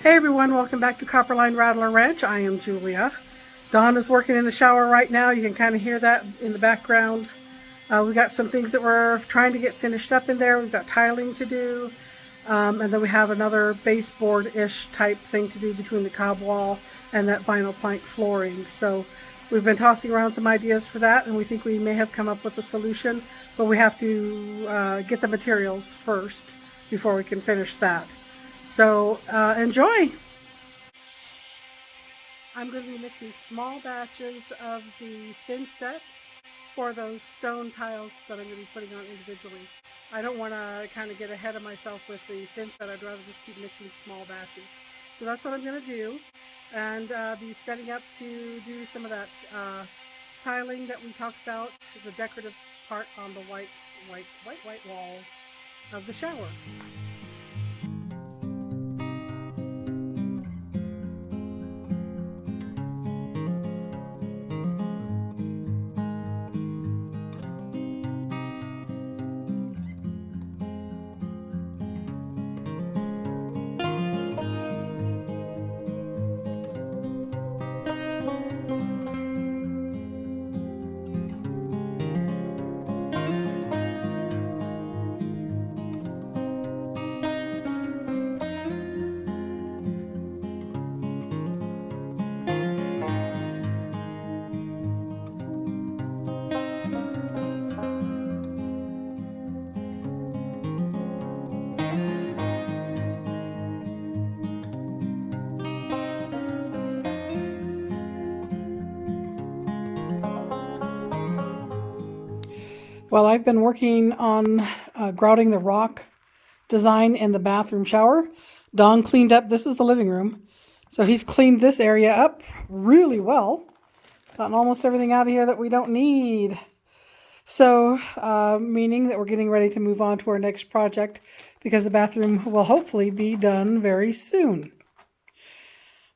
Hey everyone, welcome back to Copperline Rattler Ranch. I am Julia. Dawn is working in the shower right now. You can kind of hear that in the background. We got some things that we're trying to get finished up in there. We've got tiling to do, and then we have another baseboard-ish type thing to do between the cob wall and that vinyl plank flooring. So we've been tossing around some ideas for that, and we think we may have come up with a solution, but we have to get the materials first before we can finish that. So enjoy! I'm going to be mixing small batches of the thin set for those stone tiles that I'm going to be putting on individually. I don't want to kind of get ahead of myself with the thin set. I'd rather just keep mixing small batches. So that's what I'm going to do, and be setting up to do some of that tiling that we talked about, the decorative part on the white wall of the shower. Well, I've been working on grouting the rock design in the bathroom shower. Don cleaned up, this is the living room, so he's cleaned this area up really well. Gotten almost everything out of here that we don't need. So, meaning that we're getting ready to move on to our next project because the bathroom will hopefully be done very soon.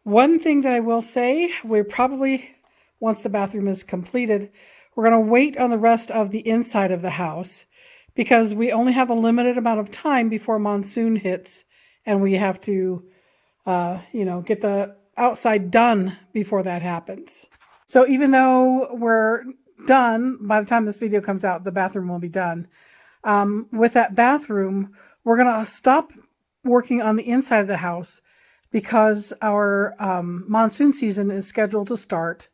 One thing that I will say, we're probably, once the bathroom is completed, we're going to wait on the rest of the inside of the house because we only have a limited amount of time before monsoon hits, and we have to, get the outside done before that happens. So even though we're done, by the time this video comes out, the bathroom will be done. With that bathroom, we're going to stop working on the inside of the house because our monsoon season is scheduled to start,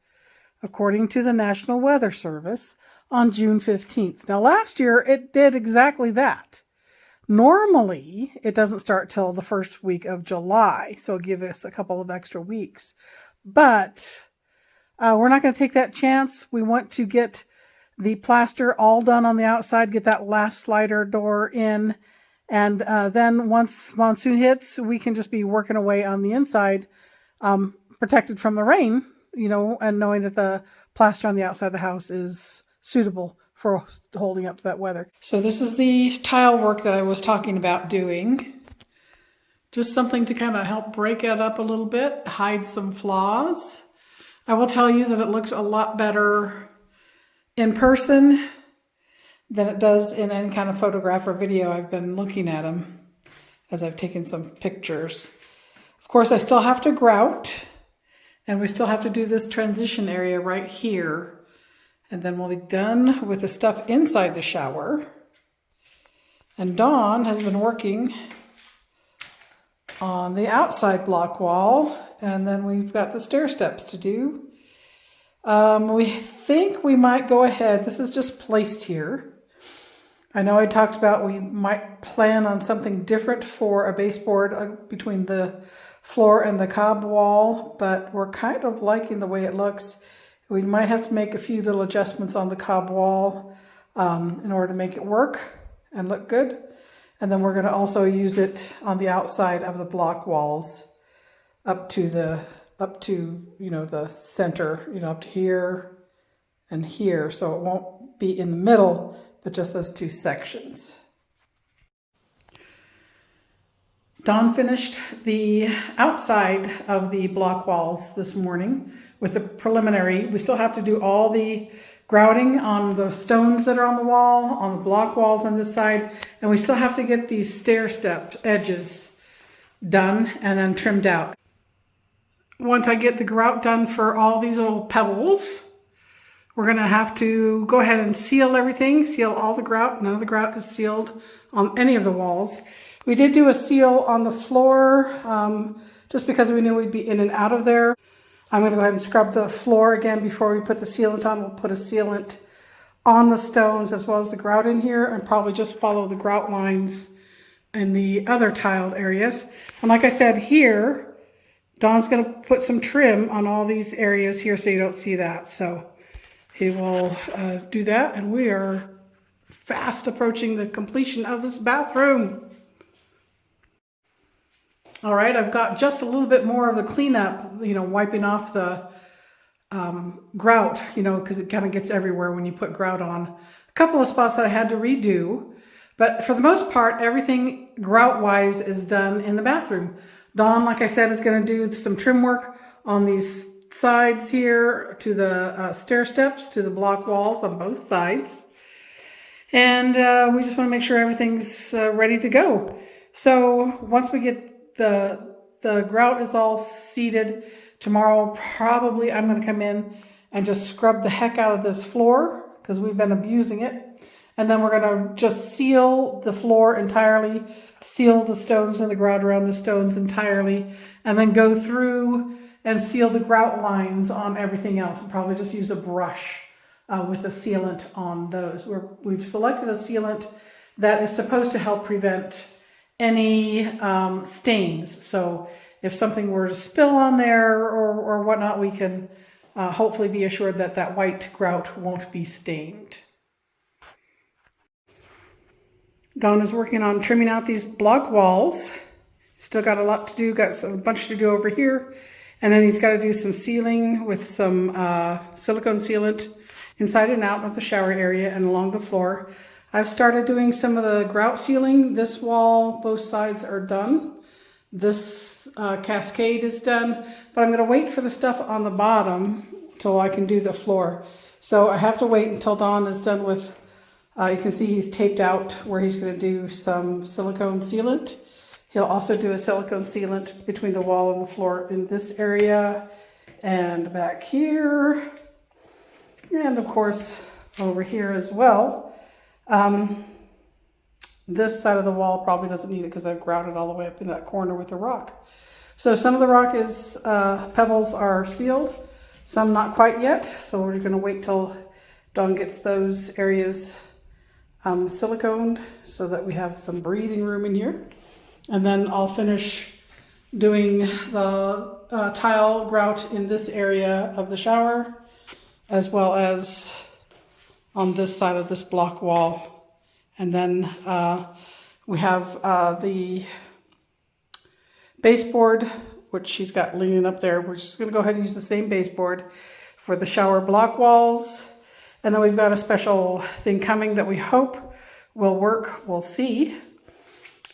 according to the National Weather Service, on June 15th. Now, last year, it did exactly that. Normally, it doesn't start till the first week of July, so it'll give us a couple of extra weeks. But we're not going to take that chance. We want to get the plaster all done on the outside, get that last slider door in, and then once monsoon hits, we can just be working away on the inside, protected from the rain, and knowing that the plaster on the outside of the house is suitable for holding up to that weather. So this is the tile work that I was talking about doing. Just something to kind of help break it up a little bit, hide some flaws. I will tell you that it looks a lot better in person than it does in any kind of photograph or video. I've been looking at them as I've taken some pictures. Of course, I still have to grout. And we still have to do this transition area right here. And then we'll be done with the stuff inside the shower. And Dawn has been working on the outside block wall. And then we've got the stair steps to do. We think we might go ahead. This is just placed here. I know I talked about we might plan on something different for a baseboard between the floor and the cob wall, but we're kind of liking the way it looks. We might have to make a few little adjustments on the cob wall in order to make it work and look good. And then we're going to also use it on the outside of the block walls up to the center, up to here and here. So it won't be in the middle, but just those two sections. Dawn finished the outside of the block walls this morning with the preliminary. We still have to do all the grouting on the stones that are on the wall, on the block walls on this side, and we still have to get these stair step edges done and then trimmed out. Once I get the grout done for all these little pebbles, we're going to have to go ahead and seal everything, seal all the grout. None of the grout is sealed on any of the walls. We did do a seal on the floor just because we knew we'd be in and out of there. I'm going to go ahead and scrub the floor again before we put the sealant on. We'll put a sealant on the stones as well as the grout in here, and probably just follow the grout lines in the other tiled areas. And like I said, here, Don's going to put some trim on all these areas here so you don't see that. So he will do that, and we are fast approaching the completion of this bathroom. All right, I've got just a little bit more of the cleanup, wiping off the grout, because it kind of gets everywhere when you put grout on. A couple of spots that I had to redo, but for the most part, everything grout-wise is done in the bathroom. Dawn, like I said, is going to do some trim work on these sides here to the stair steps, to the block walls on both sides. And we just want to make sure everything's ready to go. So once we get the grout is all seated, tomorrow probably I'm going to come in and just scrub the heck out of this floor because we've been abusing it. And then we're going to just seal the floor entirely, seal the stones and the grout around the stones entirely, and then go through and seal the grout lines on everything else, and probably just use a brush with a sealant on those. We've selected a sealant that is supposed to help prevent any stains. So if something were to spill on there or whatnot, we can hopefully be assured that that white grout won't be stained. Don is working on trimming out these block walls. Still got a lot to do, got a bunch to do over here. And then he's got to do some sealing with some silicone sealant inside and out of the shower area and along the floor. I've started doing some of the grout sealing. This wall, both sides are done. This cascade is done, but I'm going to wait for the stuff on the bottom till I can do the floor. So I have to wait until Don is done with, you can see he's taped out where he's going to do some silicone sealant. He'll also do a silicone sealant between the wall and the floor in this area and back here. And of course over here as well. This side of the wall probably doesn't need it because I've grouted all the way up in that corner with the rock. So some of the rock is, pebbles are sealed, some not quite yet. So we're going to wait till Dawn gets those areas siliconed so that we have some breathing room in here. And then I'll finish doing the tile grout in this area of the shower, as well as on this side of this block wall. And then we have the baseboard, which she's got leaning up there. We're just going to go ahead and use the same baseboard for the shower block walls. And then we've got a special thing coming that we hope will work. We'll see.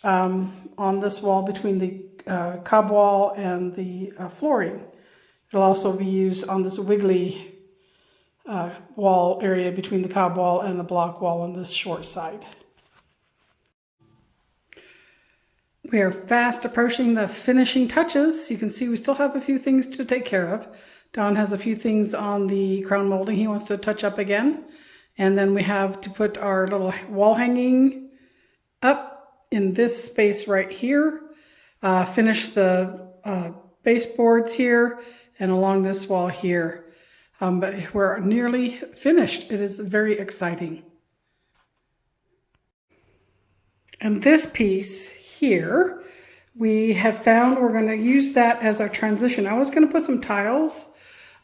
On this wall between the cob wall and the flooring. It'll also be used on this wiggly wall area between the cob wall and the block wall on this short side. We are fast approaching the finishing touches. You can see we still have a few things to take care of. Don has a few things on the crown molding he wants to touch up again. And then we have to put our little wall hanging up in this space right here. Finish the baseboards here and along this wall here. But we're nearly finished. It is very exciting. And this piece here, we have found we're going to use that as our transition. I was going to put some tiles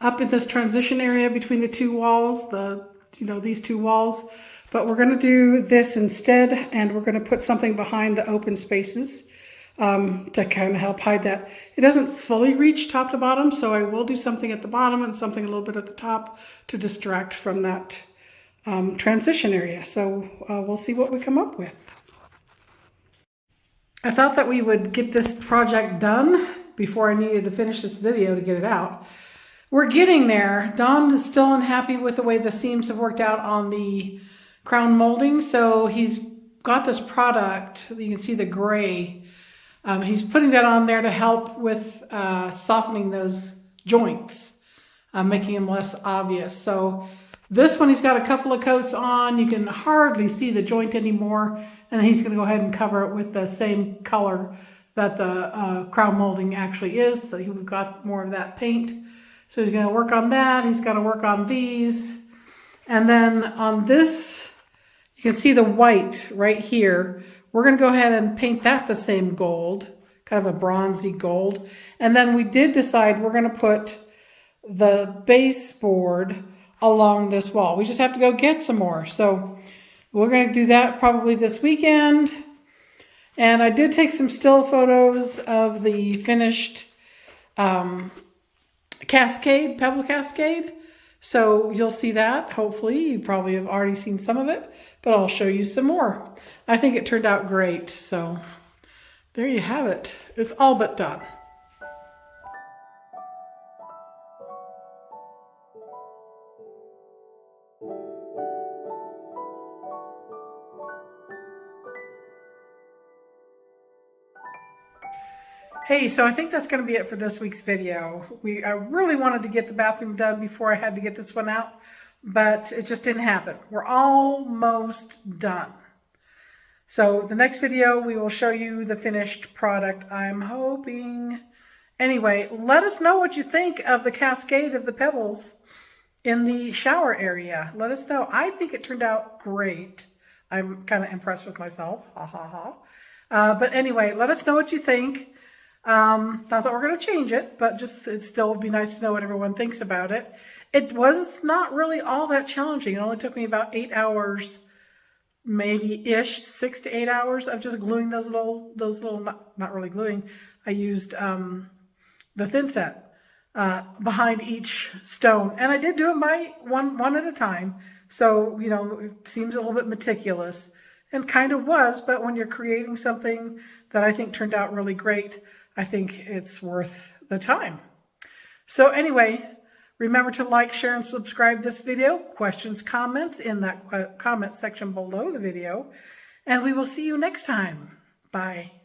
up in this transition area between the two walls, these two walls, But we're going to do this instead, and we're going to put something behind the open spaces to kind of help hide that. It doesn't fully reach top to bottom, so I will do something at the bottom and something a little bit at the top to distract from that transition area. So we'll see what we come up with. I thought that we would get this project done before I needed to finish this video to get it out. We're getting there. Don is still unhappy with the way the seams have worked out on the crown molding, so he's got this product. You can see the gray. He's putting that on there to help with softening those joints, making them less obvious. So this one, he's got a couple of coats on. You can hardly see the joint anymore, and he's going to go ahead and cover it with the same color that the crown molding actually is. So we've got more of that paint. So he's going to work on that. He's got to work on these. And then on this, you can see the white right here. We're going to go ahead and paint that the same gold, kind of a bronzy gold. And then we did decide we're going to put the baseboard along this wall. We just have to go get some more. So we're going to do that probably this weekend. And I did take some still photos of the finished cascade, Pebble cascade. So you'll see that, hopefully. You probably have already seen some of it, but I'll show you some more. I think it turned out great, so there you have it. It's all but done. Hey, so I think that's going to be it for this week's video. I really wanted to get the bathroom done before I had to get this one out, but it just didn't happen. We're almost done. So the next video, we will show you the finished product, I'm hoping. Anyway, let us know what you think of the cascade of the pebbles in the shower area. Let us know. I think it turned out great. I'm kind of impressed with myself. Ha ha ha. But anyway, let us know what you think. Not that we're going to change it, but just it still would be nice to know what everyone thinks about it. It was not really all that challenging. It only took me about 8 hours, maybe-ish, 6 to 8 hours of just gluing those little, not really gluing. I used the thin set behind each stone. And I did do them by one at a time. So, you know, it seems a little bit meticulous, and kind of was, but when you're creating something that I think turned out really great, I think it's worth the time. So anyway, remember to like, share, and subscribe this video. Questions, comments in that comment section below the video. And we will see you next time. Bye.